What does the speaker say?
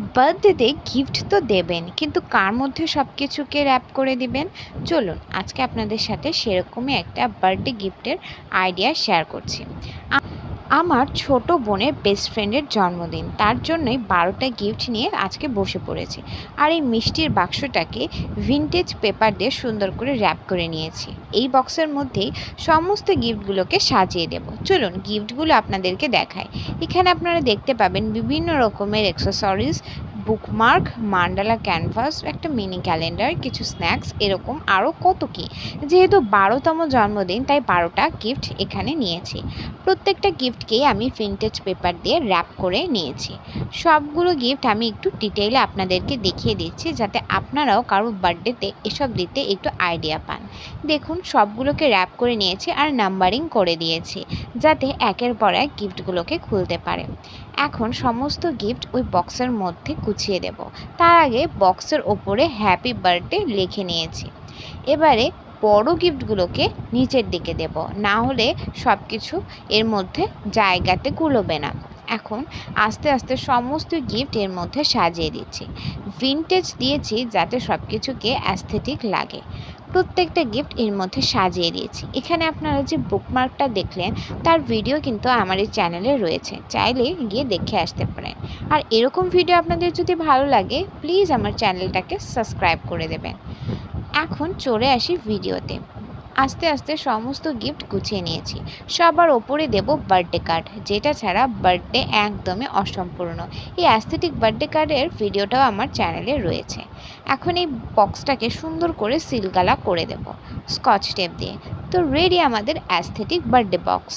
বার্থডেতে গিফট তো দেবেন, কিন্তু কার মধ্যে সব কিছুকে র্যাপ করে দিবেন? চলুন আজকে আপনাদের সাথে সেরকমই একটা বার্থডে গিফটের আইডিয়া শেয়ার করছি। আমার ছোট বোনের বেস্ট ফ্রেন্ডের জন্মদিন, তার জন্যই 12টা গিফট নিয়ে আজকে বসে পড়েছি। আর এই মিষ্টির বাক্সটাকে ভিনটেজ পেপার দিয়ে সুন্দর করে র্যাপ করে নিয়েছি। এই বক্সের মধ্যেই সমস্ত গিফটগুলোকে সাজিয়ে দেব। চলুন গিফটগুলো আপনাদেরকে দেখাই। এখানে আপনারা দেখতে পাবেন বিভিন্ন রকমের অ্যাক্সেসরিজ, বুকমার্ক, মান্ডালা ক্যানভাস, একটা মিনি ক্যালেন্ডার, কিছু স্ন্যাক্স, এরকম আরও কত কি। যেহেতু 12তম জন্মদিন তাই 12টা গিফট এখানে নিয়েছি। প্রত্যেকটা গিফটকেই আমি ভিনটেজ পেপার দিয়ে র্যাপ করে নিয়েছি। সবগুলো গিফট আমি একটু ডিটেইলে আপনাদেরকে দেখিয়ে দিচ্ছি, যাতে আপনারাও কারো বার্থডেতে এসব দিতে একটু আইডিয়া পান। দেখুন সবগুলোকে র্যাপ করে নিয়েছি আর নাম্বারিং করে দিয়েছি, যাতে একের পর এক গিফটগুলোকে খুলতে পারে। এখন সমস্ত গিফট ওই বক্সের মধ্যে গুছিয়ে দেব। তার আগে বক্সের ওপরে হ্যাপি বার্থডে লিখে নিয়েছি। এবারে বড় গিফটগুলোকে নিচের দিকে দেব, না হলে সব কিছু এর মধ্যে জায়গাতে কুলোবে না। এখন আস্তে আস্তে সমস্ত গিফট এর মধ্যে সাজিয়ে দিচ্ছি। ভিনটেজ দিয়েছি যাতে সব কিছুকে অ্যাস্থেটিক লাগে। প্রত্যেকটা গিফট এর মধ্যে সাজিয়ে দিয়েছি। এখানে আপনারা যে বুকমার্কটা দেখলেন তার ভিডিও কিন্তু আমার এই চ্যানেলে রয়েছে, চাইলে গিয়ে দেখে আসতে পারেন। আর এরকম ভিডিও আপনাদের যদি ভালো লাগে প্লিজ আমার চ্যানেলটাকে সাবস্ক্রাইব করে দেবেন। এখন চলে আসি ভিডিওতে। আস্তে আস্তে সমস্ত গিফট গুছিয়ে নিয়েছি। সবার ওপরে দেব বার্থডে কার্ড, যেটা ছাড়া বার্থডে একদমই অসম্পূর্ণ। এই অ্যাস্থেটিক বার্থডে কার্ডের ভিডিওটাও আমার চ্যানেলে রয়েছে। এখন এই বক্সটাকে সুন্দর করে সিলগালা করে দেব স্কচ টেপ দিয়ে। তো রেডি আমাদের অ্যাস্থেটিক বার্থডে বক্স।